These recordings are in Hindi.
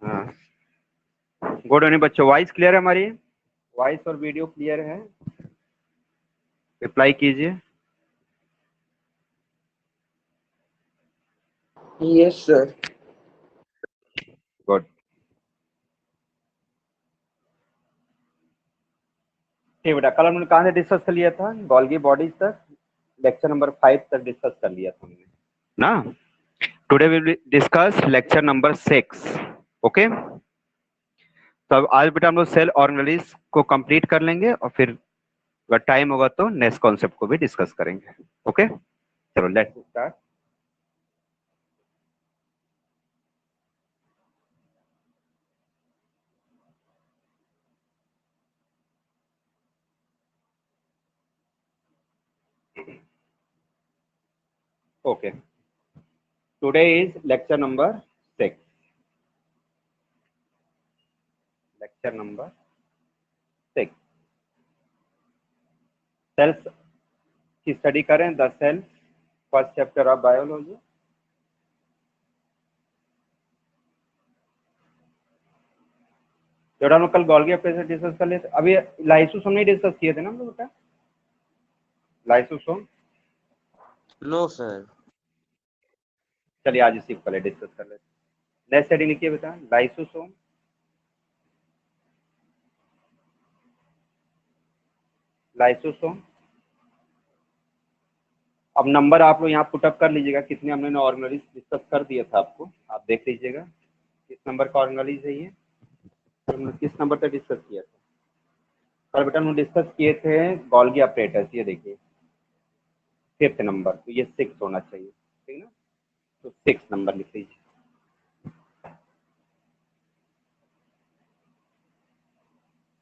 हाँ, गुड इवनिंग बच्चों। वॉइस क्लियर है हमारी? वॉइस और वीडियो क्लियर है? रिप्लाई कीजिए। Yes sir. गुड। ठीक बेटा, कल हमने कहाँ से डिस्कस कर लिया था? गोल्गी बॉडीज तक, लेक्चर नंबर 5 तक डिस्कस कर लिया था हमने ना। Today we will discuss lecture number 6। Okay, तो अब आज बेटा हम लोग सेल ऑर्गेनेलिज को कंप्लीट कर लेंगे और फिर अगर टाइम होगा तो नेक्स्ट कॉन्सेप्ट को भी डिस्कस करेंगे। ओके, चलो let's start. Okay, today is lecture number 6। Lecture number 6, cells की स्टडी करें। The cell, first chapter of biology. जो हम लोग कल गोल्गी ऑपरेशन डिस्कस कर लेते, अभी लाइसोसोम नहीं डिस्कस किए थे ना हम लोग बेटा? Lysosome, no sir. चलिए आज इसी को पहले डिस्कस कर लेते। नेक्स्ट हेडिंग लिखिए बेटा, लाइसोसोम। लाइसोसोम, अब नंबर आप लोग यहाँ पुटअप कर लीजिएगा, कितने हमने ऑर्गेनेलिज डिस्कस कर दिया था आपको, आप देख लीजिएगा किस नंबर का ऑर्गेनेलिज है ये, हमने किस नंबर तक डिस्कस किया था। कल बेटा हम डिस्कस किए थे गोल्गी ऑपरेटर्स, ये देखिए 5th नंबर, तो ये 6 होना चाहिए, ठीक ना? तो 6 नंबर लिख लीजिए।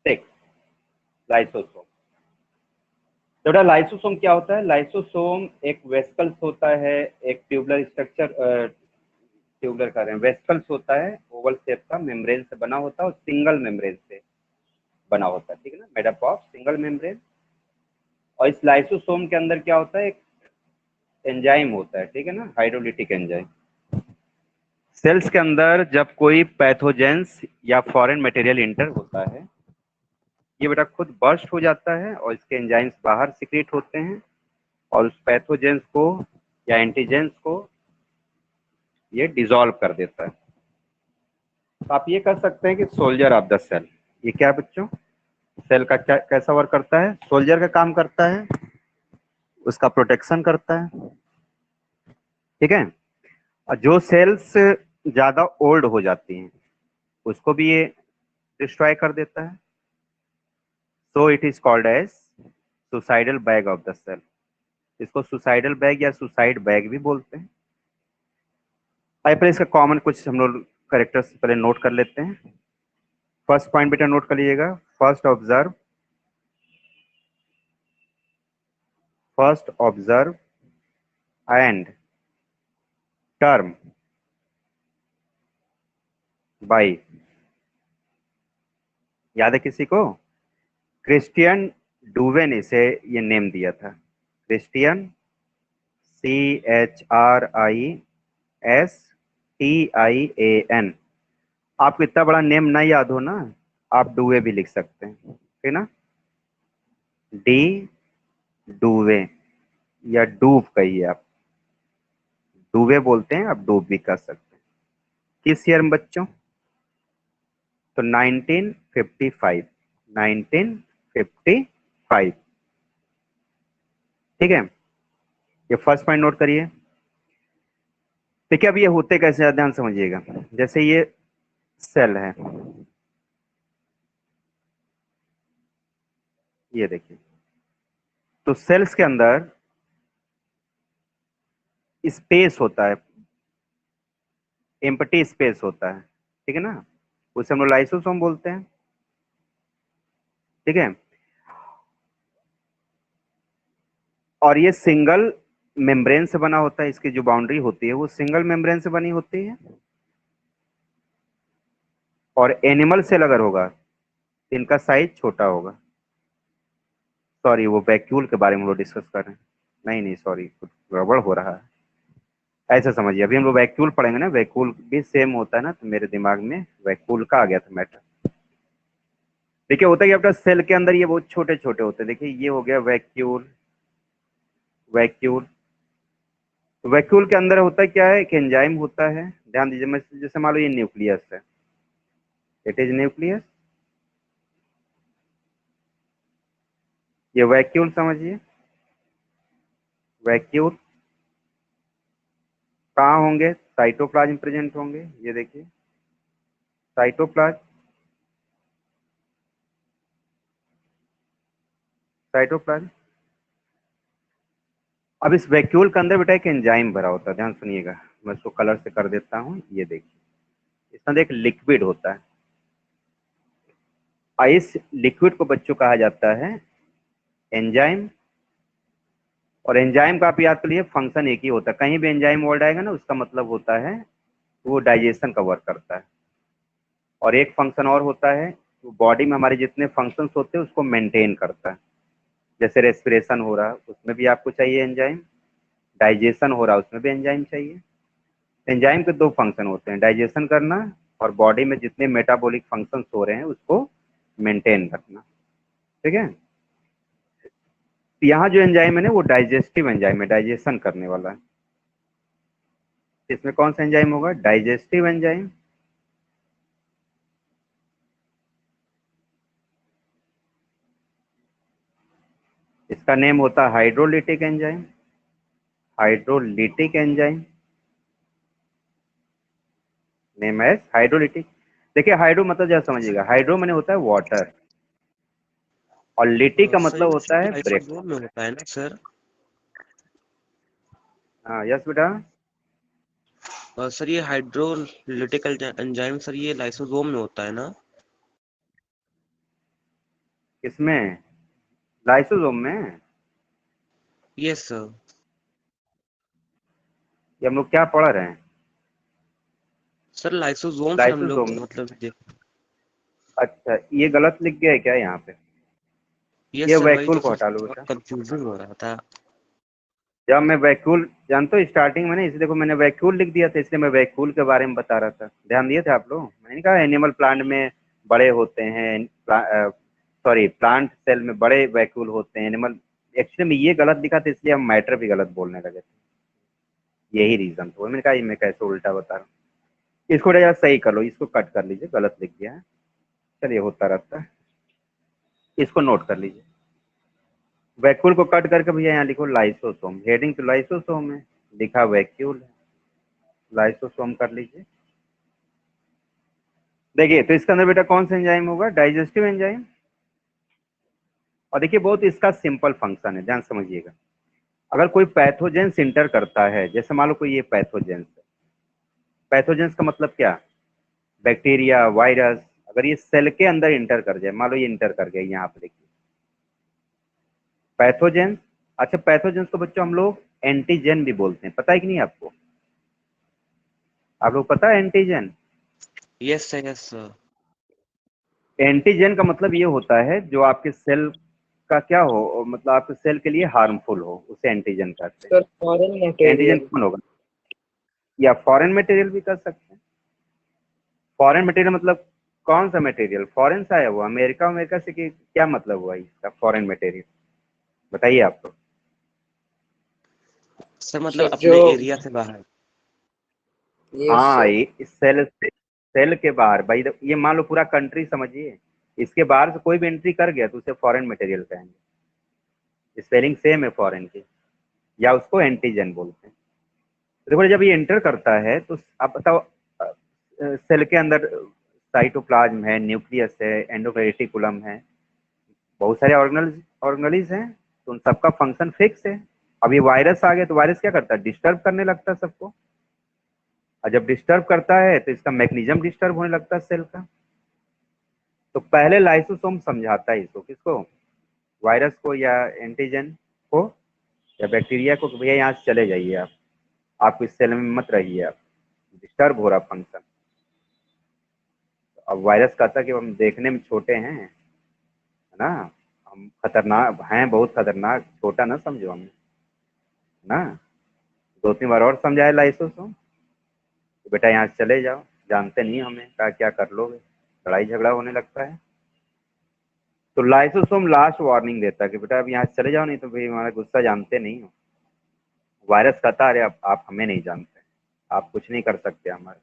6, लाइसोसोम। तो बेटा लाइसोसोम क्या होता है? लाइसोसोम एक वेस्कल्स होता है, एक ट्यूबुलर स्ट्रक्चर, ट्यूबुलर कह रहे हैं, वेस्कल्स होता है, ओवल शेप का, मेम्ब्रेन से बना होता है और सिंगल मेम्ब्रेन से बना होता है, ठीक है ना? Made up of single membrane. और इस लाइसोसोम के अंदर क्या होता है? एक एंजाइम होता है, ठीक है ना, हाइड्रोलिटिक एंजाइम। सेल्स के अंदर जब कोई पैथोजेंस या फॉरेन मटेरियल इंटर होता है, ये बेटा खुद बर्स्ट हो जाता है और इसके एंजाइम्स बाहर सिक्रीट होते हैं और उस पैथोजेंस को या एंटीजेंस को ये डिसॉल्व कर देता है। तो आप ये कर सकते हैं कि सोल्जर ऑफ द सेल, ये क्या है बच्चों? सेल का क्या कैसा वर्क करता है? सोल्जर का काम करता है, उसका प्रोटेक्शन करता है, ठीक है। और जो सेल्स ज्यादा ओल्ड हो जाती हैं उसको भी ये डिस्ट्रॉय कर देता है। So it is called as suicidal bag of the cell. इसको सुसाइडल बैग या सुसाइड बैग भी बोलते हैं। आइए पहले इसका कॉमन कुछ हम लोग करेक्टर्स पहले नोट कर लेते हैं। फर्स्ट पॉइंट बेटा नोट कर लीजिएगा, first observe and term by, याद है किसी को? क्रिस्टियन डूवे ने इसे ये नेम दिया था, क्रिस्टियन, CHRISTIAN। आपको इतना बड़ा नेम ना याद हो ना, आप डूवे भी लिख सकते हैं, ठीक ना? डी डूवे या डूब कहिए आप, डूवे बोलते हैं, आप डूब भी कर सकते हैं। किस ईयर में बच्चों? तो 1955, 1955, ठीक है। ये फर्स्ट पॉइंट नोट करिए। देखिए अब ये होते कैसे, ध्यान समझिएगा। जैसे ये सेल है, ये देखिए, तो सेल्स के अंदर स्पेस होता है, एम्प्टी स्पेस होता है, ठीक है ना? उसे हम लोग लाइसोसोम बोलते हैं, ठीक है। और ये सिंगल मेम्ब्रेन से बना होता है, इसकी जो बाउंड्री होती है वो सिंगल मेम्ब्रेन से बनी होती है। और एनिमल सेल अगर होगा तो इनका साइज छोटा होगा। सॉरी, वो वैक्यूल के बारे में वो डिस्कस कर रहे हैं। नहीं नहीं सॉरी, कुछ गड़बड़ हो रहा है। ऐसे समझिए, अभी हम लोग वैक्यूल पढ़ेंगे ना, वैक्यूल भी सेम होता है ना, तो मेरे दिमाग में वैक्यूल का आ गया था मैटर। देखिए होता है कि आपका सेल के अंदर ये बहुत छोटे छोटे होते हैं। देखिए ये हो गया वैक्यूल, वैक्यूल। वैक्यूल के अंदर होता है क्या है, एक एंजाइम होता है, ध्यान दीजिए। मैं जैसे मान लो ये न्यूक्लियस है, इट इज न्यूक्लियस। ये वैक्यूल समझिए, वैक्यूल कहाँ होंगे, साइटोप्लाज्म प्रेजेंट होंगे। ये देखिए साइटोप्लाज्म, साइटोप्लाज्म। अब इस वैक्यूल के अंदर बेटा एक एंजाइम भरा होता है, ध्यान सुनिएगा। मैं इसको कलर से कर देता हूँ। ये देखिए इसके अंदर एक लिक्विड होता है, और इस लिक्विड को बच्चों कहा जाता है एंजाइम। और एंजाइम का आप याद कर लिए फंक्शन एक ही होता है। कहीं भी एंजाइम वर्ड आएगा ना, उसका मतलब होता है वो डाइजेशन का वर्क करता है। और एक फंक्शन और होता है, वो बॉडी में हमारे जितने फंक्शंस होते हैं उसको मेंटेन करता है। जैसे रेस्पिरेशन हो रहा है उसमें भी आपको चाहिए एंजाइम, डाइजेशन हो रहा है उसमें भी एंजाइम चाहिए। एंजाइम के दो फंक्शन होते हैं, डाइजेशन करना और बॉडी में जितने मेटाबॉलिक फंक्शंस हो रहे हैं उसको मेंटेन रखना। ठीक है, तो यहाँ जो एंजाइम है ना वो डाइजेस्टिव एंजाइम है, डाइजेशन करने वाला है। इसमें कौन सा एंजाइम होगा, डाइजेस्टिव एंजाइम। इसका नेम होता है hydrolytic enzyme, hydrolytic enzyme, name है हाइड्रोलिटिक। देखिए हाइड्रो मतलब जरा समझिएगा, हाइड्रो मैंने होता है वाटर, और लिटिक का सर मतलब होता ये है ब्रेक। लाइसोसोम में होता है ना सर? हाँ यस बेटा। सर ये हाइड्रोलिटिक एंजाइम सर ये लाइसोसोम में होता है ना? इसमें लाइसोसोम में, यस सर। ये हम लोग क्या पढ़ रहे हैं, सर लाइसोसोम सर हम लाइसोसोम लोग में। मतलब अच्छा ये गलत लिख गया है क्या यहाँ पे, यस ये सर वही वैक्यूल तो को सर हटा लो थोड़ा बेटा। कंफ्यूजन हो रहा था। जब मैं वैक्यूल जानते हो स्टार्टिंग में ना, इसे देखो मैंने वैक्यूल लिख दिया था, इसलिए मैं वैक्यूल के बारे में बता रहा था। ध्यान दिए थे आप लोग, मैंने कहा एनिमल प्लांट में बड़े होते हैं, सॉरी प्लांट सेल में बड़े वैक्यूल होते हैं एनिमल। एक्चुअली में ये गलत लिखा था, इसलिए हम मैटर भी गलत बोलने लगे थे। यही रीजन था, मैंने कहा ये मैं कैसे उल्टा बता रहा हूँ। इसको थोड़ा सही कर लो, इसको कट कर लीजिए, गलत लिख दिया है। चलिए होता रहता है, इसको नोट कर लीजिए। वैक्यूल को कट करके भैया यहाँ लिखो लाइसोसोम, हेडिंग तो लाइसोसोम है, लिखा वैक्यूल है, लाइसोसोम कर लीजिए। देखिए तो इसके अंदर बेटा कौन सा एंजाइम होगा, डाइजेस्टिव एंजाइम। और देखिए बहुत इसका सिंपल फंक्शन है, ध्यान समझिएगा। अगर कोई पैथोजेंस इंटर करता है, जैसे मान लो कोई ये पैथोजेंस है, पैथोजेंस का मतलब क्या, बैक्टीरिया वायरस, अगर ये सेल के अंदर इंटर कर जाए, मान लो ये इंटर कर गया यहाँ पे देखिए पैथोजेंस। अच्छा पैथोजेंस को बच्चों हम लोग एंटीजन भी बोलते हैं, पता है कि नहीं आपको, आप लोग पता है antigen. Yes sir yes sir. Antigen का मतलब ये होता है जो आपके सेल का क्या हो, मतलब आपके सेल के लिए हार्मफुल हो, उसे एंटीजन कहते हैं। Sir foreign antigen material. कौन होगा, या फॉरेन मटेरियल भी कर सकते हैं। फॉरेन मटेरियल मतलब कौन सा मटेरियल, फॉरेन से आया हुआ, अमेरिका अमेरिका से, कि क्या मतलब हुआ इसका फॉरेन मटेरियल, बताइए आप तो। सर मतलब सर जो अपने एरिया से बाहर। ये हाँ सर ये इस सेल से, सेल के बाहर भाई, ये मान लो पूरा कंट्री समझिए, इसके बाहर से कोई भी एंट्री कर गया तो उसे फॉरेन मटेरियल कहेंगे। स्पेलिंग सेम है फॉरेन की, या उसको एंटीजन बोलते हैं। तो देखो जब ये एंटर करता है तो आप बताओ, सेल के अंदर साइटोप्लाज्म है, न्यूक्लियस है, एंडोरेटिकुलम है, बहुत सारे ऑर्गेनल्स हैं, तो उन सबका फंक्शन फिक्स है। अब ये वायरस आ गया तो वायरस क्या करता है, डिस्टर्ब करने लगता है सबको, और जब डिस्टर्ब करता है तो इसका मैकेनिज्म डिस्टर्ब होने लगता है सेल का। तो पहले लाइसोसोम समझाता है इसको, किसको, वायरस को या एंटीजन को या बैक्टीरिया को, कि भैया यहाँ से चले जाइए आप इस सेल में मत रहिए, आप डिस्टर्ब हो रहा फंक्शन। अब वायरस कहता है कि हम देखने में छोटे हैं, है ना, हम खतरनाक हैं, बहुत खतरनाक, छोटा ना समझो हमें, है ना। 2-3 बार और समझाया लाइसोसोम, तो बेटा यहाँ से चले जाओ, जानते नहीं हमें, क्या कर लोगे, लड़ाई झगड़ा होने लगता है। तो लाइसोसोम लास्ट वार्निंग देता है कि बेटा अब यहाँ से चले जाओ, नहीं तो भाई हमारा गुस्सा जानते नहीं हो। वायरस कहता है अरे आप हमें नहीं जानते, आप कुछ नहीं कर सकते हमारे।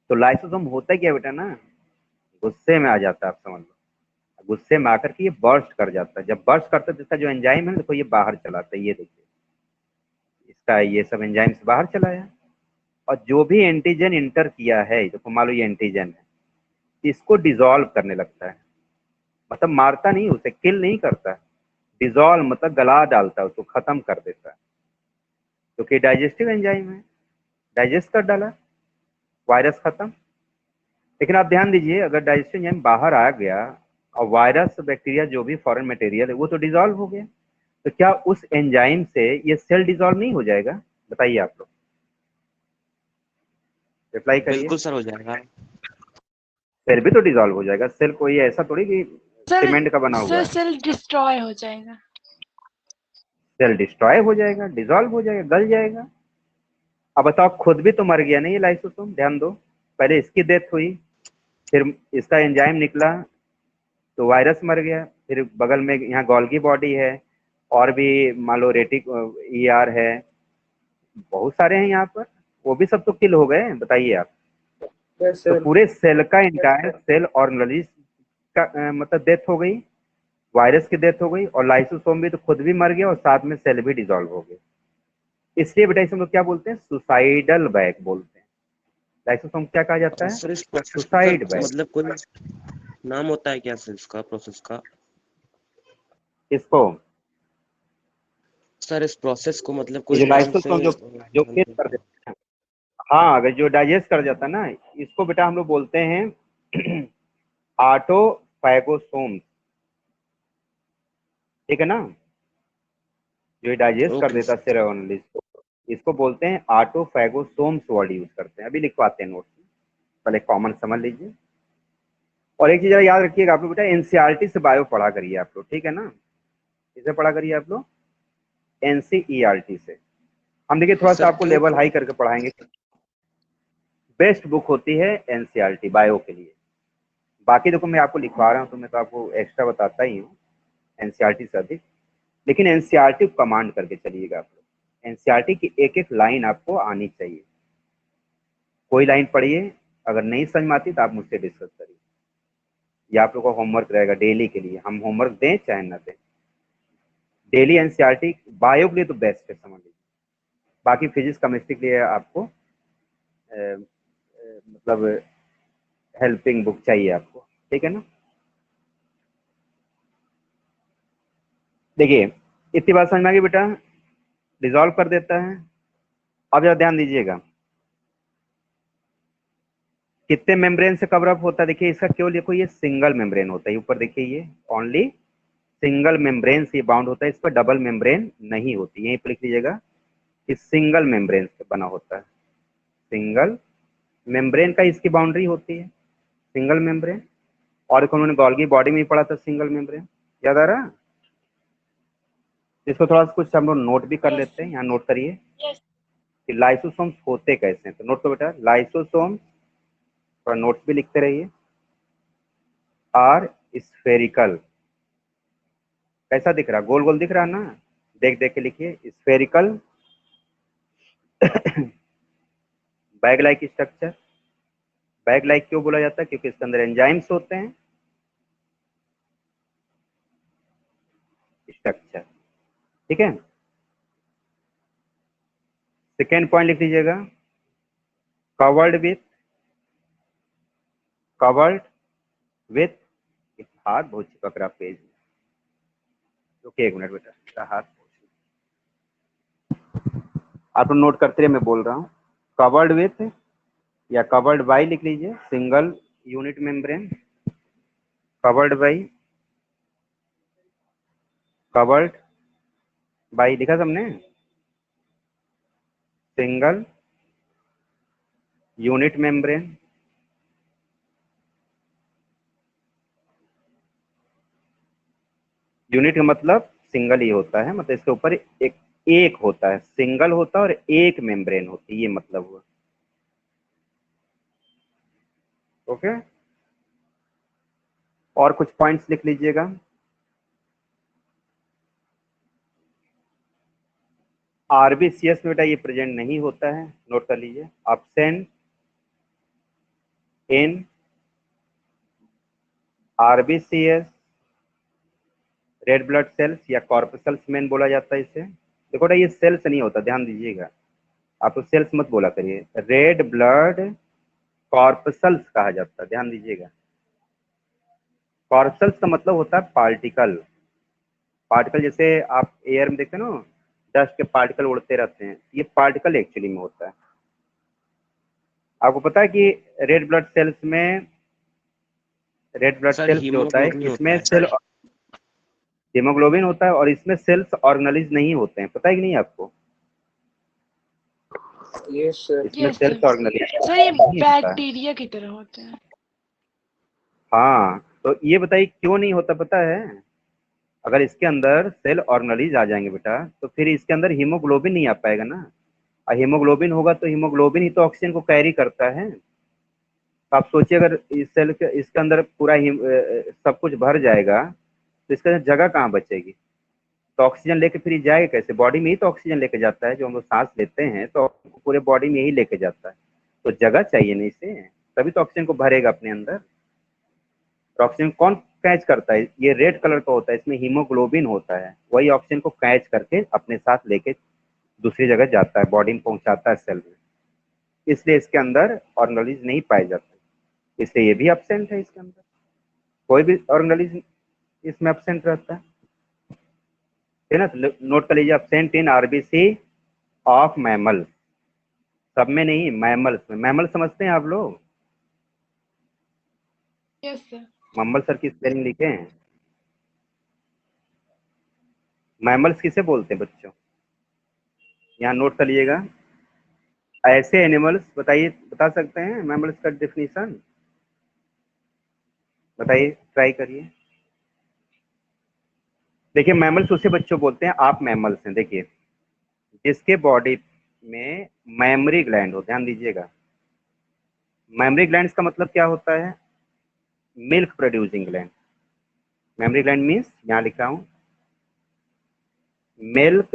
तो लाइसोसोम होता क्या बेटा ना, गुस्से में आ जाता है, आप समझ लो, गुस्से में आकर के ये बर्स्ट कर जाता है। जब बर्स्ट करता है तो इसका जो एंजाइम है देखो ये बाहर चलाता है, ये देखिए इसका ये सब एंजाइम से बाहर चलाया, और जो भी एंटीजन इंटर किया है, देखो मान लो ये एंटीजन है, इसको डिसॉल्व करने लगता है, मतलब मारता नहीं, उसे किल नहीं करता, डिसॉल्व मतलब गला डालता है, उसको खत्म कर देता है, क्योंकि डाइजेस्टिव एंजाइम है, डाइजेस्ट कर डाला, वायरस खत्म। लेकिन आप ध्यान दीजिए, अगर डाइजेस्टिव एंजाइम बाहर आ गया और वायरस बैक्टीरिया जो भी फॉरेन मटेरियल है वो तो डिसॉल्व हो गया, तो क्या उस एंजाइम से ये सेल डिसॉल्व नहीं हो जाएगा? बताइए आप लोग, रिप्लाई करिए। बिल्कुल सर हो जाएगा। सेल भी तो डिसॉल्व हो जाएगा, सेल कोई ऐसा थोड़ी कि सर सीमेंट का बना हुआ है। सेल डिस्ट्रॉय हो जाएगा। सेल डिस्ट्रॉय हो जाएगा, डिसॉल्व हो जाएगा, गल जाएगा। अब बताओ, खुद भी तो मर गया नहीं ये लाइसोसोम, ध्यान दो, पहले इसकी डेथ हुई, फिर इसका एंजाइम निकला तो वायरस मर गया, फिर बगल में यहाँ गोल्गी बॉडी है, और भी मान लो रेटिक ER है, बहुत सारे हैं यहाँ पर, वो भी सब तो किल हो गए। बताइए आप, यस तो सर। पूरे सेल का इंटायर सेल ऑर्गेनेलिज्म का मतलब डेथ हो गई, वायरस की डेथ हो गई, और लाइसोसोम भी तो खुद भी मर गया और साथ में सेल भी डिसॉल्व हो गए। इसलिए बेटा इसे हम लोग क्या बोलते हैं, सुसाइडल बैग बोलते हैं। लाइसोसोम क्या कहा जाता है? सर इस प्रोसेस सुसाइड का बैग। मतलब कोई नाम होता है क्या सर इसका प्रोसेस का? इसको सर इस प्रोसेस को मतलब ये कोई जो नाम से लाइसोसोम जो किल कर देता है, हाँ अगर जो डाइजेस्ट कर जाता है ना, इसको बेटा हम लोग बोलते हैं ऑटोफैगोसोम्स, ठीक है ना, जो डाइजेस्ट कर ओके देता है सेल ऑर्गेनेलिज्म, इसको बोलते हैं ऑटोफैगोसोम्स, वर्ड यूज करते हैं, अभी लिखवाते हैं नोट में, पहले कॉमन समझ लीजिए। और एक चीज याद रखिएगा आप लोग बेटा, एनसीईआरटी से बायो पढ़ा करिए आप लोग, ठीक है ना, इसे पढ़ा करिए आप लोग एनसीईआरटी से। हम देखिए थोड़ा सा सर आपको क्यों? लेवल हाई करके पढ़ाएंगे। बेस्ट बुक होती है एनसीईआरटी बायो के लिए, बाकी देखो मैं आपको लिखवा रहा हूँ तो मैं तो आपको एक्स्ट्रा बताता ही हूँ एनसीईआरटी से अधिक, लेकिन एनसीईआरटी को कमांड करके चलिएगा आप लोग। एनसीईआरटी की एक एक लाइन आपको आनी चाहिए, कोई लाइन पढ़िए, अगर नहीं समझ में आती तो आप मुझसे डिस्कस करिए, या आप लोग का होमवर्क रहेगा डेली के लिए, हम होमवर्क दें चाहे ना दें, डेली एनसीईआरटी बायो के लिए तो बेस्ट है, समझ लीजिए। बाकी फिजिक्स केमिस्ट्री के लिए आपको मतलब हेल्पिंग बुक चाहिए आपको, ठीक है ना। देखिए इतनी बात समझ में आ गई बेटा, डिसॉल्व कर देता है। अब जरा ध्यान दीजिएगा, कितने मेम्ब्रेन से कवर अप होता है, देखिए इसका केवल देखो ये सिंगल मेम्ब्रेन होता है, ऊपर देखिए ये ओनली सिंगल मेम्ब्रेन से बाउंड होता है, इस पर डबल मेम्ब्रेन नहीं होती, यहीं पर लिख लीजिएगा कि सिंगल मेम्ब्रेन से बना होता है, सिंगल मेम्ब्रेन का इसकी बाउंड्री होती है, सिंगल मेम्ब्रेन। और एक उन्होंने गोल्गी बॉडी में ही पढ़ा था सिंगल मेम्ब्रेन, याद आ रहा? इसको थोड़ा सा कुछ हम लोग नोट भी कर लेते हैं, यहाँ नोट करिए कि लाइसोसोम्स होते कैसे हैं, तो नोट करो बेटा, लाइसोसोम थोड़ा नोट्स भी लिखते रहिए, आर स्फेरिकल, कैसा दिख रहा, गोल गोल दिख रहा ना, देख देख के लिखिए, spherical bag like structure. Bag like क्यों बोला जाता है, क्योंकि इसके अंदर एंजाइम्स होते हैं, स्ट्रक्चर, ठीक है। सेकेंड पॉइंट लिख लीजिएगा, कवर्ड विथ, कवर्ड विथ, हाथ बहुत चिपक रहा पेज में, ओके एक मिनट बेटा, मेरा हाथ आप लोग नोट करते रहिए, मैं बोल रहा हूँ, कवर्ड विथ या कवर्ड बाई लिख लीजिए, single unit membrane, covered by, covered by लिखा सबने, सिंगल यूनिट मेम्ब्रेन, यूनिट का मतलब सिंगल ही होता है, मतलब इसके ऊपर एक एक होता है, सिंगल होता है और एक मेम्ब्रेन होती है, ये मतलब हुआ। ओके, और कुछ पॉइंट्स लिख लीजिएगा। आरबीसीएस में बेटा ये प्रेजेंट नहीं होता है, नोट कर लीजिए। Absent in RBCs red blood cells या कॉर्पसल्स मेन बोला जाता है इसे। देखो बेटा ये सेल्स नहीं होता, ध्यान दीजिएगा, आप तो सेल्स मत बोला करिए, रेड ब्लड कॉर्पसल्स कहा जाता है, ध्यान दीजिएगा। कॉर्पसल्स का मतलब होता है पार्टिकल। पार्टिकल जैसे आप एयर में देखते हैं ना, डस्ट के पार्टिकल उड़ते रहते हैं, ये पार्टिकल एक्चुअली में होता है। आपको पता है कि रेड ब्लड सेल्स में, रेड ब्लड सर सेल्स जो होता है हीमोग्लोबिन होता इसमें है। सेल हीमोग्लोबिन होता है और इसमें सेल्स ऑर्गेनाइज नहीं होते हैं, पता है कि नहीं आपको? Yes sir. इसमें yes cells sir. Organise sir ये नहीं होता है। बैक्टीरिया की तरह होते हैं। हाँ, तो ये बताइए क्यों नहीं होता, पता है? अगर इसके अंदर सेल ऑर्गेनाइज आ जाएंगे बेटा, तो फिर इसके अंदर हीमोग्लोबिन नहीं आ पाएगा ना, और हीमोग्लोबिन होगा तो हीमोग्लोबिन ही तो ऑक्सीजन को कैरी करता है। तो आप सोचिए अगर इस सेल के इसके अंदर पूरा सब कुछ भर जाएगा तो इसके अंदर जगह कहाँ बचेगी? तो ऑक्सीजन लेके फिर ये जाएगा कैसे? बॉडी में ही तो ऑक्सीजन लेके जाता है, जो हम लोग सांस लेते हैं तो पूरे बॉडी में यही लेके जाता है, तो जगह चाहिए नहीं इसे, तभी तो ऑक्सीजन को भरेगा अपने अंदर। तो ऑक्सीजन कौन कैच करता है? ये रेड कलर का होता है, इसमें हीमोग्लोबिन होता है, वही ऑक्सीजन को कैच करके अपने साथ लेके दूसरी जगह जाता है, बॉडी में पहुंचाता है सेल में, इसलिए इसके अंदर ऑर्गेनाइज नहीं पाए जाते, इसलिए ये भी एब्सेंट है इसके अंदर, कोई भी ऑर्गेनाइज इसमें एब्सेंट रहता है। ठीक है ना? तो नोट कर लीजिए, absent in RBC of mammal, सब में नहीं, मैमल्स में। मैमल समझते हैं आप लोग? Yes sir. मम्मल सर की स्पेलिंग लिखे हैं? मैमल्स किसे बोलते हैं बच्चों? यहाँ नोट कर लीजिएगा। ऐसे एनिमल्स, बताइए, बता सकते हैं मैमल्स का डेफिनेशन? बताइए, ट्राई करिए। देखिए मैमल्स उसे बच्चों बोलते हैं, आप मैमल्स हैं, देखिए जिसके बॉडी में मैमरी ग्लैंड हो, ध्यान दीजिएगा। मैमरी ग्लैंड का मतलब क्या होता है? Milk producing gland. Mammary gland means, यहाँ लिखा हूं, मिल्क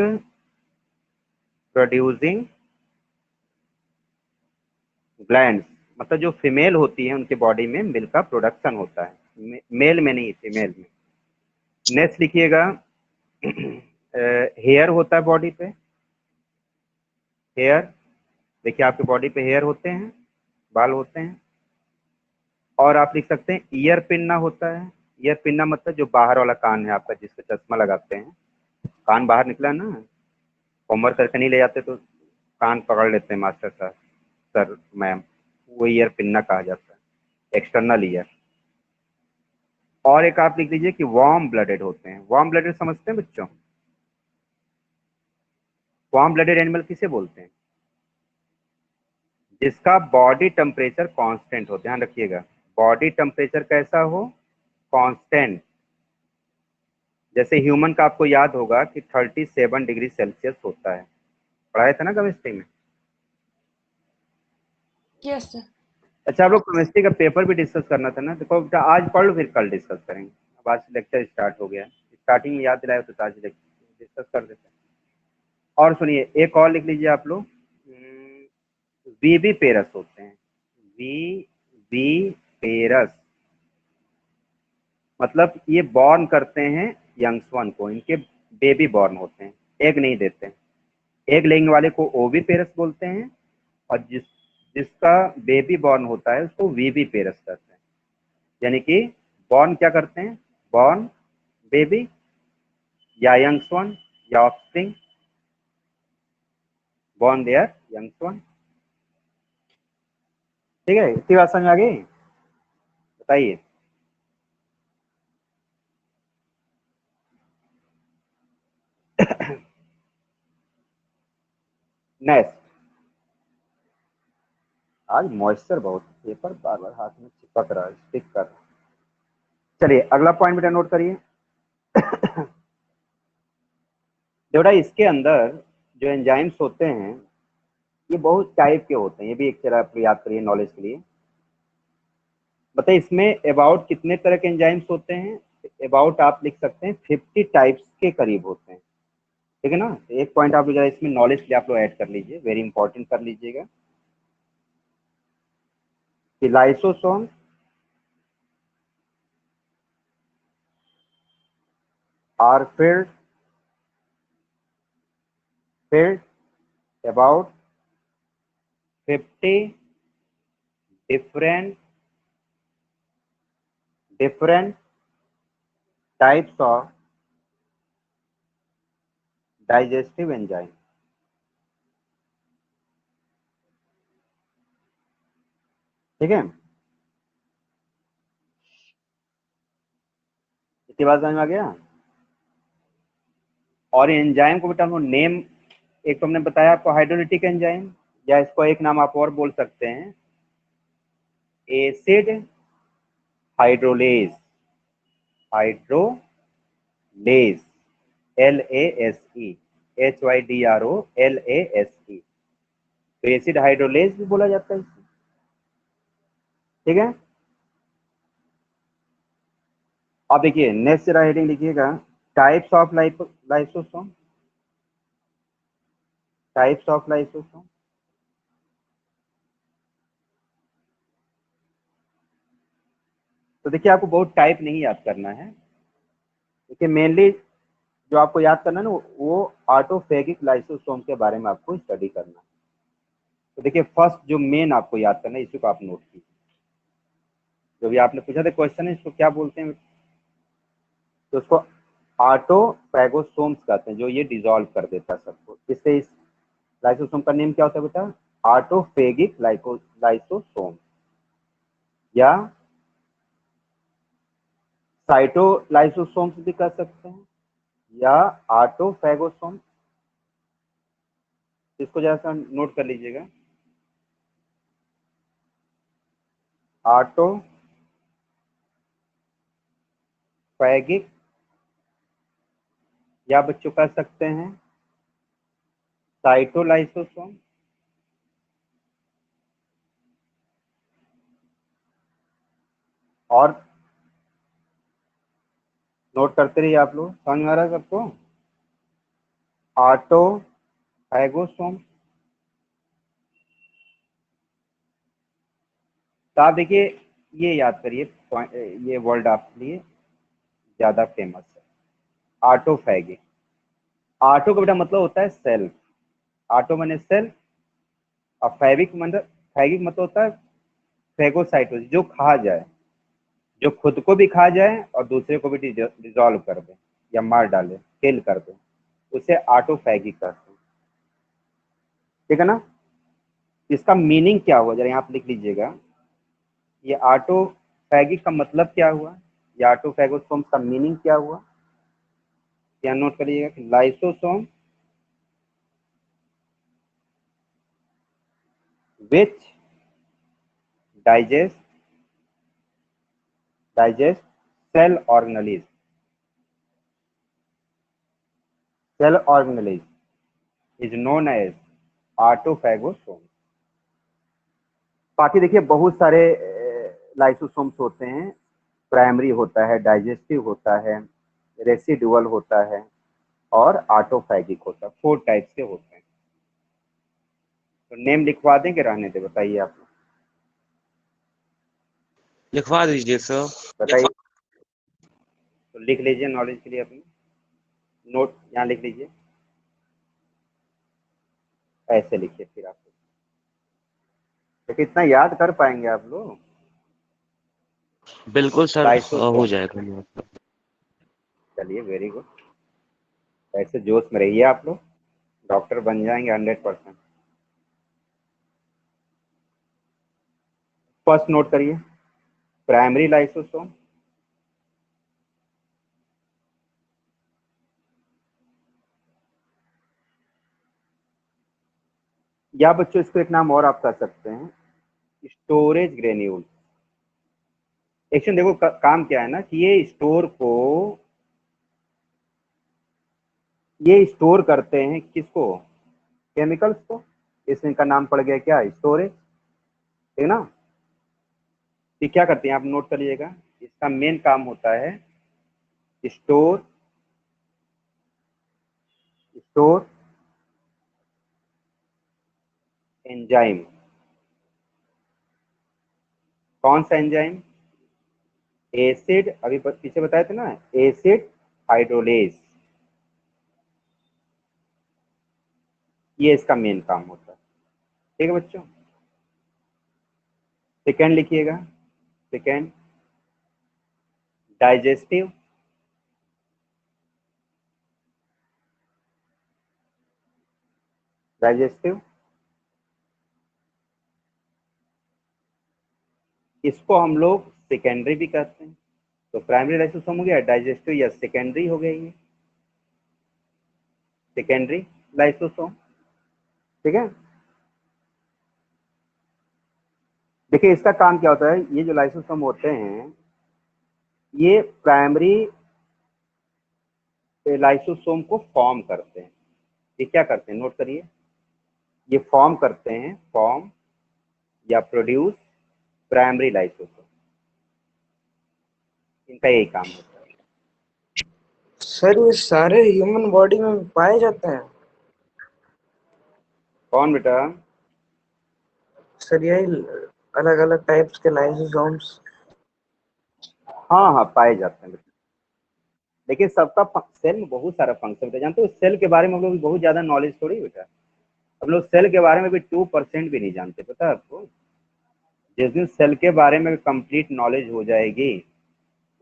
प्रोड्यूसिंग ग्लैंड, मतलब जो फीमेल होती है उनके बॉडी में मिल्क का प्रोडक्शन होता है, मेल में नहीं, फीमेल में। नेक्स्ट लिखिएगा, हेयर होता है बॉडी पे, हेयर, देखिए आपके बॉडी पे हेयर होते हैं, बाल होते हैं। और आप लिख सकते हैं ईयर पिन्ना होता है। ईयर पिन्ना मतलब जो बाहर वाला कान है आपका, जिसको चश्मा लगाते हैं, कान बाहर निकला ना, होमवर्क करके नहीं ले जाते तो कान पकड़ लेते हैं मास्टर साहब, सर मैम, वो ईयर पिन्ना कहा जाता है, एक्सटर्नल ईयर। और एक आप लिख लीजिए कि वार्म ब्लडेड होते हैं। वार्म ब्लडेड समझते हैं बच्चों? वार्म ब्लडेड एनिमल किसे बोलते हैं? जिसका बॉडी टेम्परेचर कांस्टेंट हो, ध्यान रखिएगा, बॉडी टेम्परेचर कैसा हो? कांस्टेंट। जैसे ह्यूमन का आपको याद होगा कि 37 डिग्री सेल्सियस होता है, पढ़ाया था ना केमिस्ट्री में? Yes sir. अच्छा, आप लोग केमिस्ट्री का पेपर भी डिस्कस करना था ना, देखो बेटा आज पढ़ लो फिर कल डिस्कस करेंगे। अब आज लेक्चर स्टार्ट हो गया है, स्टार्टिंग में याद दिलाया तो आज डिस्कस कर देते हैं। और सुनिए, एक और लिख लीजिए आप लोग, वीवी पेरस होते हैं, वी पेरस, मतलब ये बॉर्न करते हैं यंग्स वन को, इनके बेबी बॉर्न होते हैं, एग नहीं देते हैं। एग लेंगे वाले को ओवी पेरस बोलते हैं, और जिसका बेबी बॉर्न होता है उसको वीवी पेरस कहते हैं। यानी कि बॉर्न क्या करते हैं? बॉर्न बेबी या यंग्स वन या offspring, born their youngs one. ठीक है, इतनी बात समझ आ गई? बताइए। नेक्स्ट, आज मॉइस्चर बहुत, पेपर बार बार हाथ में चिपक रहा है, स्टिक कर रहा है। चलिए अगला पॉइंट बेटा नोट करिए। बेटा इसके अंदर जो एंजाइम्स होते हैं ये बहुत टाइप के होते हैं, ये भी एक तरह आप याद करिए नॉलेज के लिए। बताइए इसमें अबाउट कितने तरह के एंजाइम्स होते हैं? अबाउट आप लिख सकते हैं 50 टाइप्स के करीब होते हैं, ठीक है ना। एक पॉइंट आप जरा इसमें नॉलेज के लिए आप लोग ऐड कर लीजिए, वेरी इंपॉर्टेंट कर लीजिएगा कि lysosome are filled about 50 different types of digestive enzyme। ठीक है, इसके बाद समझ में आ गया। और एंजाइम को बेटा हम नेम, एक तो हमने बताया आपको हाइड्रोलिटिक एंजाइम, या इसको एक नाम आप और बोल सकते हैं acid hydrolase, hydrolase LASE HYDROLASE, तो एसिड हाइड्रोलेज भी बोला जाता है इसे, ठीक है। अब देखिए नेक्स्ट जरा हेडिंग लिखिएगा, types of lysosome, types of lysosome. तो देखिए आपको बहुत टाइप नहीं याद करना है, देखिए मेनली जो आपको याद करना है ना वो ऑटोफेगिक लाइसोसोम के बारे में आपको स्टडी करना है। तो देखिए फर्स्ट जो मेन आपको याद करना है इसी को आप नोट कीजिए, जो भी आपने पूछा था क्वेश्चन है इसको क्या बोलते हैं, तो उसको ऑटोफैगोसोम्स कहते हैं, जो ये डिसॉल्व कर देता है सबको। इससे इस लाइसोसोम का नेम क्या होता है बेटा? ऑटोफेगिक लाइसोसोम या साइटोलाइसोसोम्स भी कह सकते हैं या ऑटोफैगोसोम। इसको जरा नोट कर लीजिएगा, ऑटोफैगिक या बच्चों कह सकते हैं साइटोलाइसोसोम। और नोट करते रहिए आप लोग, समझ में आ रहा है सबको? ऑटोफैगोसोम। तो आप देखिए ये याद करिए, ये वर्ड आपके लिए ज्यादा फेमस है, ऑटोफैगिक। ऑटो का बेटा मतलब होता है सेल्फ, ऑटो माने सेल्फ, और फैगिक मतलब होता है फैगोसाइटोसिस, जो खा जाए, जो खुद को भी खा जाए और दूसरे को भी डिजॉल्व कर दे या मार डाले, किल कर दे, उसे ऑटोफैगिक कहते हैं, ठीक है ना। इसका मीनिंग क्या हुआ जरा यहाँ पे लिख लीजिएगा, ये ऑटोफैगिक का मतलब क्या हुआ, ये ऑटोफैगोसोम का मीनिंग क्या हुआ, यहाँ नोट करिएगा कि lysosome which digest cell organelles is known as autophagosome। बाकी देखिए बहुत सारे लाइसोसोम्स होते हैं, प्राइमरी होता है, डाइजेस्टिव होता है, रेसिडुअल होता है और ऑटोफैगिक होता है, 4 टाइप के होते हैं। तो नेम लिखवा देंगे, रहने दे, बताइए आप लिखवा दीजिए सर। बताइए। तो लिख लीजिए नॉलेज के लिए अपनी नोट, यहाँ लिख लीजिए, ऐसे लिखिए फिर आप, तो कितना याद कर पाएंगे आप लोग? बिल्कुल सर, हो लाइसोसोम, जाएगा। चलिए वेरी गुड, ऐसे जोश में रहिए आप लोग, डॉक्टर बन जाएंगे 100%। फर्स्ट नोट करिए, प्राइमरी लाइसोसोम, या बच्चों इसको एक नाम और आप कर सकते हैं, स्टोरेज ग्रेन्यूल। एक्शन देखो काम क्या है ना कि ये स्टोर को ये स्टोर करते हैं किसको, केमिकल्स को, इसमें इनका नाम पड़ गया क्या, स्टोरेज, ठीक ना। ये क्या करते हैं आप नोट कर लीजिएगा, इसका मेन काम होता है स्टोर एंजाइम। कौन सा एंजाइम, एसिड, अभी पीछे बताए थे ना, एसिड हाइड्रोलेज, ये इसका मेन काम होता है, ठीक है बच्चों। सेकेंड लिखिएगा, सेकेंड डाइजेस्टिव, डाइजेस्टिव इसको हम लोग सेकेंडरी भी कहते हैं। तो प्राइमरी लाइसोसोम हो गया, डाइजेस्टिव या सेकेंडरी हो गया, ये सेकेंडरी लाइसोसोम, ठीक है। देखिए इसका काम क्या होता है, ये जो लाइसोसोम होते हैं ये प्राइमरी लाइसोसोम को फॉर्म करते हैं। ये क्या करते हैं, नोट करिए, ये फॉर्म करते हैं, फॉर्म या प्रोड्यूस प्राइमरी लाइसोसोम, इनका यही काम होता है। सर ये सारे ह्यूमन बॉडी में पाए जाते हैं? कौन बेटा, सर यही अलग अलग टाइप्स के लाइसोसोम्स? हाँ हाँ पाए जाते हैं बेटा। देखिए सबका सेल में बहुत सारा फंक्शन होता है, जानते हो सेल के बारे में हम लोग बहुत ज्यादा नॉलेज थोड़ी है बेटा, हम लोग सेल के बारे में भी 2% भी नहीं जानते, पता है आपको। जिस दिन सेल के बारे में कंप्लीट नॉलेज हो जाएगी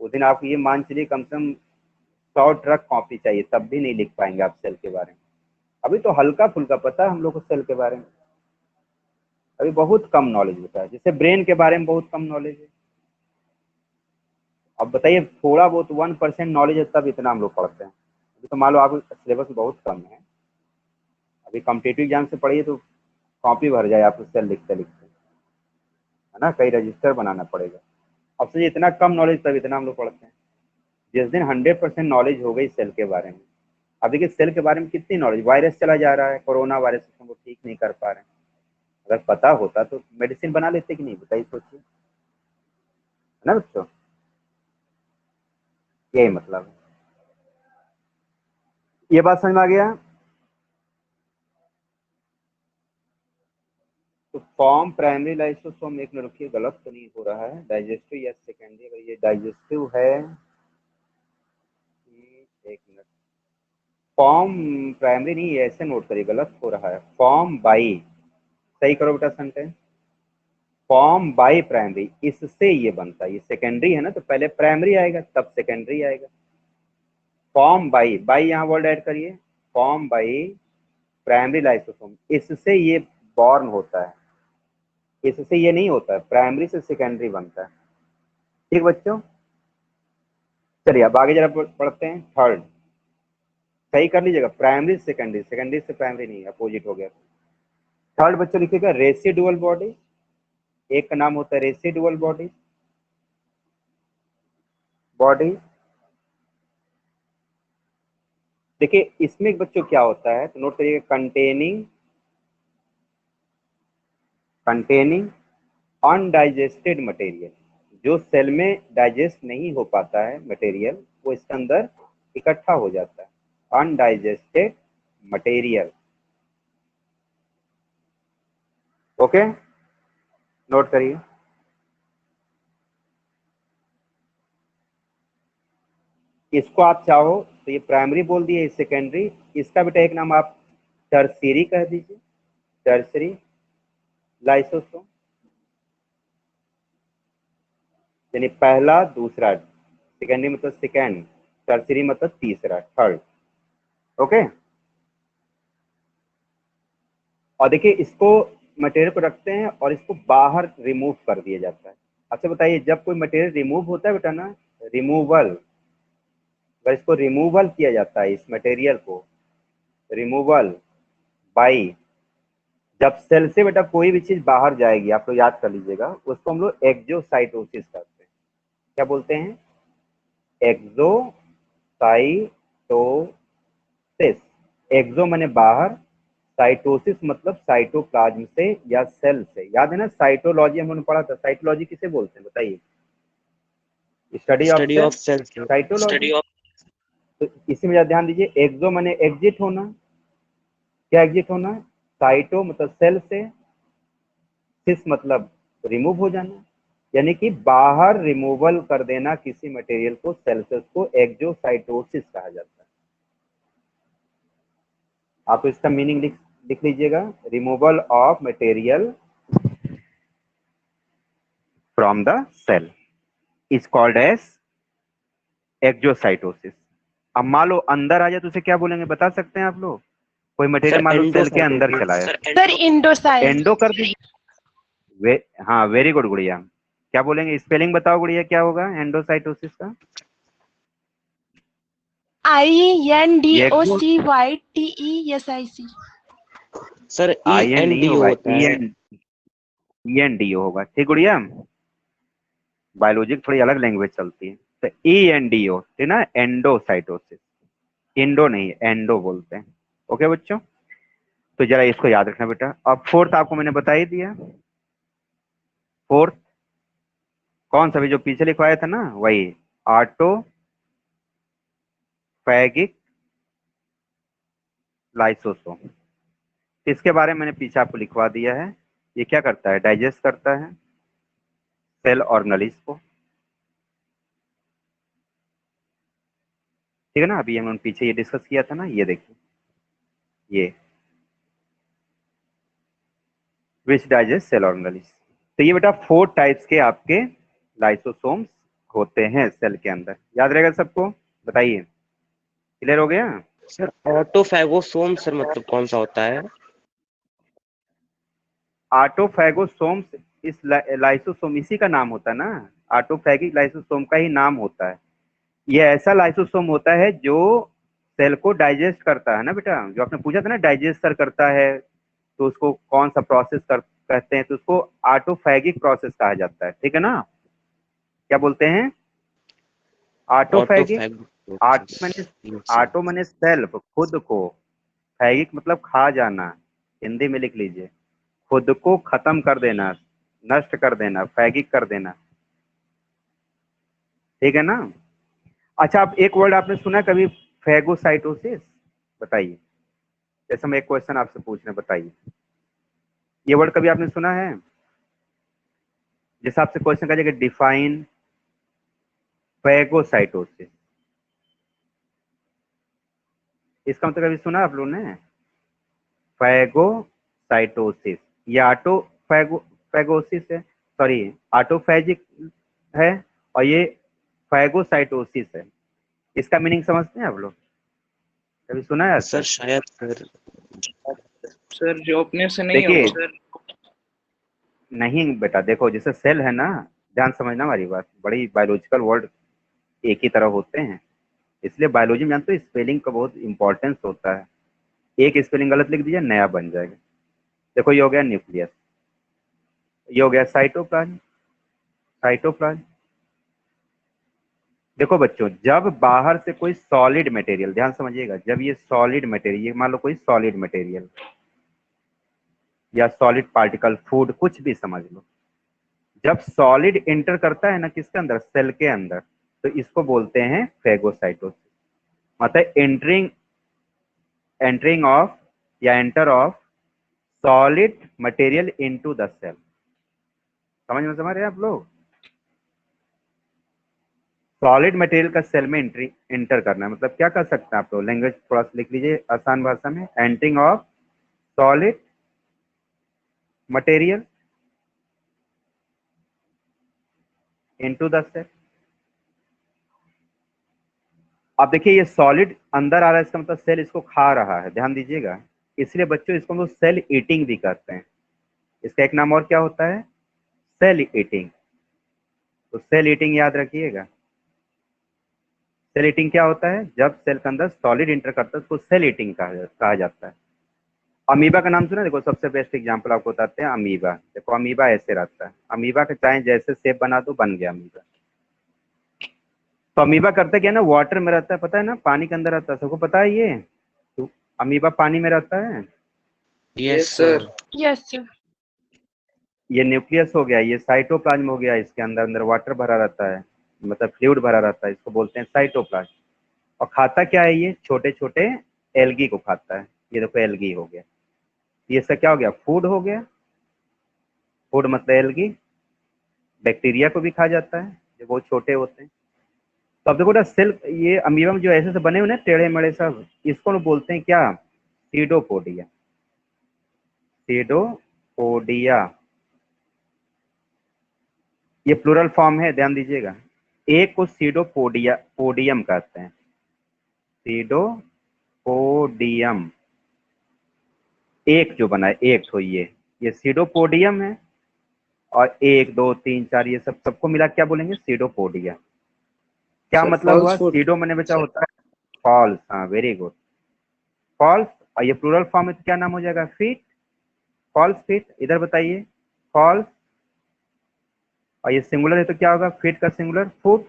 उस दिन आप ये मान चलिए कम से कम 100 ट्रक कॉपी चाहिए तब भी नहीं लिख पाएंगे आप सेल के बारे में। अभी तो हल्का फुल्का पता है हम लोग को सेल के बारे में, अभी बहुत कम नॉलेज होता है। जैसे ब्रेन के बारे में बहुत कम नॉलेज है, अब बताइए थोड़ा बहुत 1% नॉलेज है तब इतना हम लोग पढ़ते हैं। अभी तो मान लो आप सिलेबस बहुत कम है, अभी कॉम्पिटेटिव एग्जाम से पढ़िए तो कॉपी भर जाए आपको सेल लिखते लिखते, है ना, कई रजिस्टर बनाना पड़ेगा। अब से इतना कम नॉलेज तब इतना हम लोग पढ़ते हैं। जिस दिन 100% नॉलेज हो गई सेल के बारे में, अब देखिए सेल के बारे में कितनी नॉलेज, वायरस चला जा रहा है, कोरोना वायरस हम लोग ठीक नहीं कर पा रहे हैं, अगर पता होता तो मेडिसिन बना लेते कि नहीं, बताइए सोचिए, है ना बच्चों, यही मतलब है। ये बात समझ में आ गया। तो फॉर्म प्राइमरी लाइसोसोम, एक में रखिए गलत तो नहीं हो रहा है, डाइजेस्टिव या सेकेंडरी, अगर ये डाइजेस्टिव है, एक मिनट, फॉर्म प्राइमरी नहीं है, ऐसे नोट करिए, गलत हो रहा है, फॉर्म बाई, सही करो बेटा सेंटेंस, फॉर्म बाई प्राइमरी, इससे ये बनता है, ये सेकेंडरी है ना, तो पहले प्राइमरी आएगा तब सेकेंडरी आएगा। फॉर्म बाई, बाई यहाँ वर्ड ऐड करिए, फॉर्म बाई प्राइमरी लाइसोसोम, इससे ये बॉर्न होता है, इससे ये नहीं होता है, प्राइमरी से सेकेंडरी बनता है, ठीक बच्चों। चलिए अब आगे जरा पढ़ते हैं, थर्ड, सही कर लीजिएगा, प्राइमरी से सेकेंडरी, सेकेंडरी से प्राइमरी नहीं, अपोजिट हो गया। थर्ड बच्चों लिखिएगा रेसिडुअल बॉडी, एक का नाम होता है रेसिडुअल बॉडी, बॉडी देखिए इसमें बच्चों क्या होता है, तो नोट करिएगा, कंटेनिंग अनडाइजेस्टेड मटेरियल, जो सेल में डाइजेस्ट नहीं हो पाता है मटेरियल वो इसके अंदर इकट्ठा हो जाता है, अनडाइजेस्टेड मटेरियल, ओके, नोट करिए। इसको आप चाहो तो ये प्राइमरी बोल दिए, सेकेंडरी, इसका बेटा एक नाम आप टर्सरी कह दीजिए, टर्सरी लाइसोसोम, यानी पहला दूसरा, सेकेंडरी मतलब सेकेंड, टर्सरी मतलब तीसरा, थर्ड, ओके। और देखिए इसको मटेरियल को रखते हैं और इसको बाहर रिमूव कर दिया जाता है। अच्छा बताइए जब कोई मटेरियल रिमूव होता है बेटा ना, रिमूवल, अगर इसको रिमूवल किया जाता है, इस मटेरियल को रिमूवल बाई, जब सेल से बेटा कोई भी चीज बाहर जाएगी, आप लोग याद कर लीजिएगा, उसको हम लोग एक्सोसाइटोसिस करते हैं, क्या बोलते हैं, एक्सोसाइटोसिस, एक्सो माने बाहर, साइटोसिस मतलब साइटोप्लाज्म से या सेल से। याद है ना, साइटोलॉजी हमने पढ़ा था। साइटोलॉजी किसे बोलते हैं बताइए? Study of study cell, of cells. Cytology. तो इसी में ध्यान दीजिए, एक्सो माने एग्जिट होना। क्या एग्जिट होना? साइटो मतलब सेल से, सिस मतलब रिमूव हो जाना, यानी कि बाहर रिमूवल कर देना किसी मटेरियल को, सेल से, उसको एक्सोसाइटोसिस कहा जाता है। आप इसका मीनिंग लिख लीजिएगा, removal of material from the cell is called as exocytosis. अब मान लो अंदर आ जाए तो उसे क्या बोलेंगे बता सकते हैं आप लोग? कोई मटेरियल मान लो सेल के अंदर चला है, सर इंडोसाइट। एंडो कर दीजिए। हाँ वेरी गुड गुड़िया। क्या बोलेंगे? स्पेलिंग बताओ गुड़िया, क्या होगा एंडोसाइटोसिस का? INDOCYTESIC। सर IND होगा, होता है। ENDO होगा। ठीक गुड़िया, बायोलॉजी की थोड़ी अलग लैंग्वेज चलती है। तो ENDO ठीक ना, एंडोसाइटोसिस। इंडो नहीं, एंडो बोलते हैं। ओके बच्चों, तो जरा इसको याद रखना बेटा। अब फोर्थ आपको मैंने बता ही दिया। फोर्थ कौन सा भी जो पीछे लिखवाया था ना, वही ऑटोफैगिक लाइसोसोम। इसके बारे में मैंने पीछे आपको लिखवा दिया है। ये क्या करता है? डाइजेस्ट करता है सेल ऑर्गेनेल्स को। ठीक है ना, अभी हमने पीछे ये डिस्कस किया था ना, ये देखिए, ये विच डाइजेस्ट सेल ऑर्गेनेल्स। तो ये बेटा 4 टाइप्स के आपके लाइसोसोम्स होते हैं सेल के अंदर। याद रहेगा सबको? बताइए, क्लियर हो गया? सर ऑटोफैगोसोम सर मतलब कौन सा होता है? ऑटोफैगोसोम्स इस लाइसोसोम इसी का नाम होता है ना, ऑटोफैगिक लाइसोसोम का ही नाम होता है। ये ऐसा लाइसोसोम होता है जो सेल को डाइजेस्ट करता है ना बेटा, जो आपने पूछा था ना डाइजेस्ट सर करता है तो उसको कौन सा प्रोसेस कहते हैं, तो उसको ऑटोफैगिक प्रोसेस कहा जाता है। ठीक है ना? क्या बोलते हैं? ऑटोफैगिक। ऑटो मैंने सेल्फ, खुद को, फैगिक मतलब खा जाना, हिंदी में लिख लीजिए, खुद को खत्म कर देना, नष्ट कर देना, फैगिक कर देना। ठीक है ना? अच्छा, आप एक वर्ड आपने सुना कभी, फैगोसाइटोसिस? बताइए, जैसे हम एक क्वेश्चन आपसे पूछ रहे हैं, बताइए ये वर्ड कभी आपने सुना है? जैसे आपसे क्वेश्चन कहा जाएगा डिफाइन फैगोसाइटोसिस, इसका मतलब कभी सुना आप लोगों ने? फैगोसाइटोसिस, ये फैगोसिस है, सॉरी ऑटोफैजिक है, और ये फैगोसाइटोसिस है। इसका मीनिंग समझते हैं आप लोग? कभी सुना है सर शायद सर जो अपने से नहीं देखिए, होगा। नहीं बेटा, देखो जैसे सेल है ना, ध्यान समझना हमारी बात, बड़ी बायोलॉजिकल वर्ड एक ही तरह होते हैं, इसलिए बायोलॉजी में जानते हो स्पेलिंग का बहुत इंपॉर्टेंस होता है। एक स्पेलिंग गलत लिख दीजिए, नया बन जाएगा। देखो ये हो गया न्यूक्लियस, ये हो गया साइटोप्लाज्म, साइटोप्लाज्म। देखो बच्चों, जब बाहर से कोई सॉलिड मटेरियल, ध्यान समझिएगा, जब ये सॉलिड मटेरियल, ये मान लो कोई सॉलिड मटेरियल या सॉलिड पार्टिकल, फूड, कुछ भी समझ लो, जब सॉलिड एंटर करता है ना किसके अंदर, सेल के अंदर, तो इसको बोलते हैं फैगोसाइटोसिस। मतलब एंटरिंग ऑफ या enter of solid material into the cell. समझ रहे हैं आप लोग? सॉलिड मटेरियल का सेल में एंटर करना है, मतलब क्या कर सकते हैं आप लोग, लैंग्वेज थोड़ा सा लिख लीजिए आसान भाषा में, entering of solid material into the cell. अब देखिए ये सॉलिड अंदर आ रहा है, इसका मतलब सेल इसको खा रहा है, ध्यान दीजिएगा। इसलिए बच्चों इसको हम लोग सेल ईटिंग भी करते हैं। इसका एक नाम और क्या होता है? Cell eating. तो सेल ईटिंग याद रखिएगा। सेल ईटिंग क्या होता है? जब सेल के अंदर सॉलिड इंटर करता है उसको सेल ईटिंग कहा जाता है। अमीबा का नाम सुना? देखो सबसे बेस्ट एग्जांपल आपको बताते हैं, अमीबा। देखो अमीबा ऐसे रहता है, अमीबा का चाहे जैसे शेप बना दो, बन गया अमीबा। तो अमीबा करता क्या है ना, वाटर में रहता है, पता है ना, पानी के अंदर रहता है, सबको पता है ये। तो अमीबा पानी में रहता है। Yes sir. Sir. Yes, sir. ये न्यूक्लियस हो गया, ये साइटोप्लाज्म हो गया, इसके अंदर अंदर वाटर भरा रहता है, मतलब फ्लूइड भरा रहता है, इसको बोलते हैं साइटोप्लाज्म। और खाता क्या है, ये छोटे छोटे एल्गी को खाता है। ये देखो एल्गी हो गया, ये सब क्या हो गया, फूड हो गया। फूड मतलब एल्गी। बैक्टीरिया को भी खा जाता है जो बहुत छोटे होते हैं। तो अब देखो ना सेल, ये अमीबा में जो ऐसे से बने हुए ना टेढ़े मेढ़े सब, इसको लोग बोलते हैं क्या, सीडोपोडिया। सीडोपोडिया, ये प्लूरल फॉर्म है, ध्यान दीजिएगा। एक को सीडोपोडिया पोडियम कहते हैं, सीडोपोडियम। एक जो बना है, एक तो ये सीडोपोडियम है। और 1 2 3 4 ये सब सबको मिला क्या बोलेंगे, सीडोपोडिया। क्या Sir, मतलब हुआ, falsehood. सीडो मैंने बचा होता है फॉल्स। हाँ वेरी गुड, फॉल्स। और ये प्लूरल फॉर्म में तो क्या नाम हो जाएगा, फीट। False feet. इधर बताइए, फॉल्स। और ये सिंगुलर है तो क्या होगा, फीट का सिंगुलर फुट।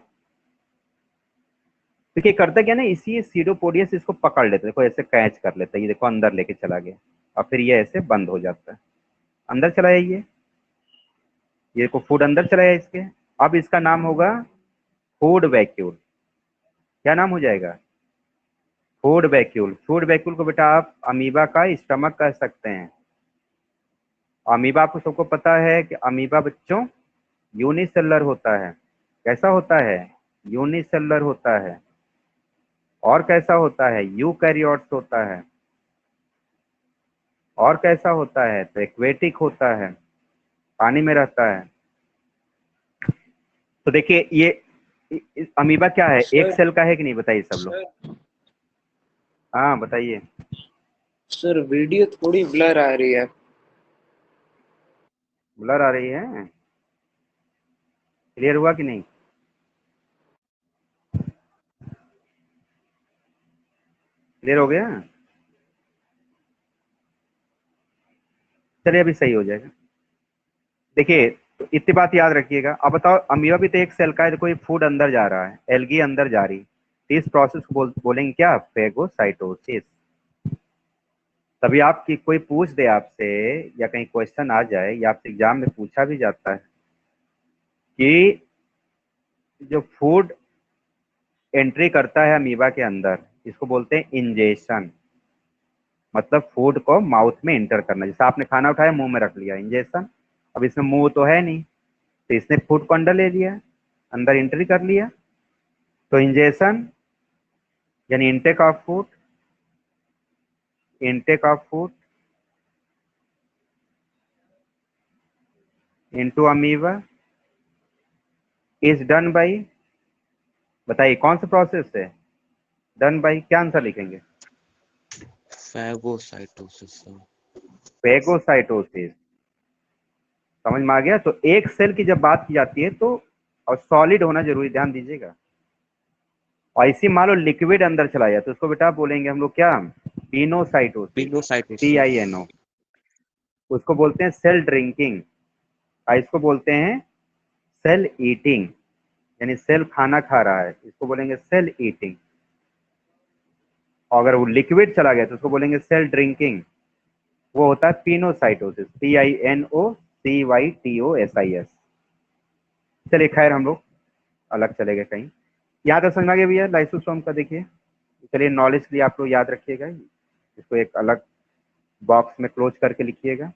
तो क्या करता क्या ना, इसी सीडोपोडियस इसको पकड़ लेते, देखो ऐसे कैच कर लेता है, ये देखो अंदर लेके चला गया और फिर ये ऐसे बंद हो जाता है। अंदर चला जाइए, ये को फूड अंदर चला जाए इसके। अब इसका नाम होगा फूड वैक्यूल। क्या नाम हो जाएगा, फूड वैक्यूल। फूड वैक्यूल को बेटा आप अमीबा का स्टमक कह सकते हैं। अमीबा आपको सबको पता है कि अमीबा बच्चों यूनिसेलुलर होता है। कैसा होता है, यूनिसेलुलर होता है। और कैसा होता है, यूकैरियोट्स होता है। और कैसा होता है, तो एक्वेटिक होता है, पानी में रहता है। तो देखिए ये अमीबा क्या है, एक सेल का है कि नहीं, बताइए सब लोग। हाँ बताइए। सर वीडियो थोड़ी ब्लर आ रही है। ब्लर आ रही है, क्लियर हुआ कि नहीं, क्लियर हो गया। चलिए अभी सही हो जाएगा। देखिए तो इतनी बात याद रखिएगा। अब बताओ, अमीबा भी तो एक सेल का है, देखो ये फूड अंदर जा रहा है, एल्गी अंदर जा रही, तो इस प्रोसेस को बोलेंगे क्या, फेगोसाइटोसिस। तभी आपकी कोई पूछ दे आपसे, या कहीं क्वेश्चन आ जाए, या आपसे एग्जाम में पूछा भी जाता है कि जो फूड एंट्री करता है अमीबा के अंदर, इसको बोलते हैं इंजेशन। मतलब फूड को माउथ में इंटर करना, जैसे आपने खाना उठाया मुंह में रख लिया, इंजेशन। अब इसमें मुंह तो है नहीं, तो इसने फूड को अंदर ले लिया, अंदर एंट्री कर लिया, तो इंजेशन यानी intake of food. Intake of food into amoeba is done by, बताइए कौन सा प्रोसेस है, डन बाय, क्या आंसर लिखेंगे, फैगोसाइटोसिस। फेगोसाइटोसिस। समझ में आ गया। तो एक सेल की जब बात की जाती है तो, और सॉलिड होना जरूरी, ध्यान दीजिएगा। और इसी मान लो लिक्विड अंदर चला जाए तो उसको बेटा बोलेंगे हम लोग क्या, पिनोसाइटोसिस, पिनोसाइटोसिस। PINO। उसको बोलते हैं सेल ड्रिंकिंग, और इसको बोलते हैं सेल ईटिंग, यानी सेल खाना खा रहा है, इसको बोलेंगे सेल ईटिंग। और अगर वो लिक्विड चला गया तो उसको बोलेंगे सेल ड्रिंकिंग, वो होता है पिनोसाइटोसिस, PINOCYTOSIS। चलिए खैर हम लोग अलग चले गए कहीं। यहाँ तक समझ में आ गया भैया लाइसोसोम का, देखिए। चलिए नॉलेज के लिए आप लोग याद रखिएगा, इसको एक अलग बॉक्स में क्लोज करके लिखिएगा,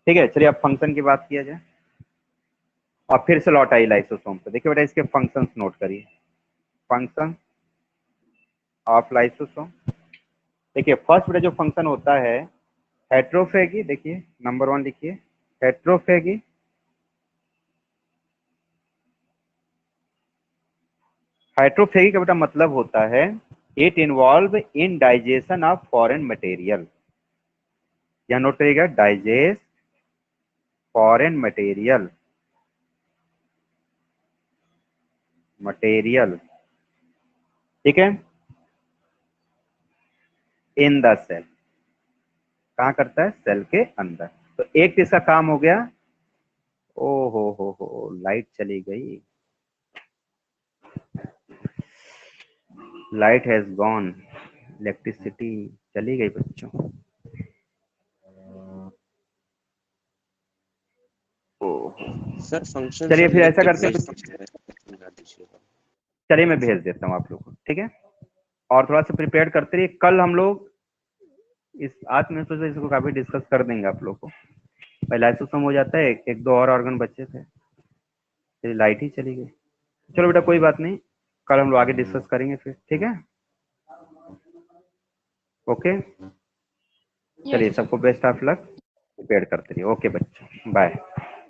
ठीक है। चलिए अब फंक्शन की बात किया जाए, और फिर से लौट आई लाइसोसोम पे। देखिए बेटा इसके फंक्शंस नोट करिए, फंक्शन ऑफ लाइसोसोम। देखिए फर्स्ट बेटा जो फंक्शन होता है हेट्रोफेगी, देखिए नंबर 1 लिखिए, हेट्रोफेगी। हाइड्रोफेगी का बेटा मतलब होता है it involve in digestion of foreign material. यह नोट करिएगा, डाइजेस्ट फॉरेन मटेरियल, मटेरियल, ठीक है, इन द सेल। कहाँ करता है, सेल के अंदर। तो एक इसका काम हो गया। ओ हो लाइट चली गई। लाइट हैज गॉन, इलेक्ट्रिसिटी चली गई बच्चों। सर फंक्शन चलिए सर फिर ये ऐसा करते हैं, एग्जैक्ट फंक्शन बता दीजिएगा। चलिए मैं भेज देता हूँ आप लोग को, ठीक है। और थोड़ा सा प्रिपेयर करते रहिए, कल हम लोग इस आज में तो इसको काफी डिस्कस कर देंगे आप लोग को। पहले लाइसोसोम हो जाता है, एक दो और ऑर्गन बचे थे, फिर लाइट ही चली गई। चलो बेटा कोई बात नहीं, कल हम लोग आगे डिस्कस करेंगे फिर, ठीक है। ओके, चलिए Yes. सबको बेस्ट ऑफ लक, प्रिपेयर करते रहिए। ओके बच्चों, बाय।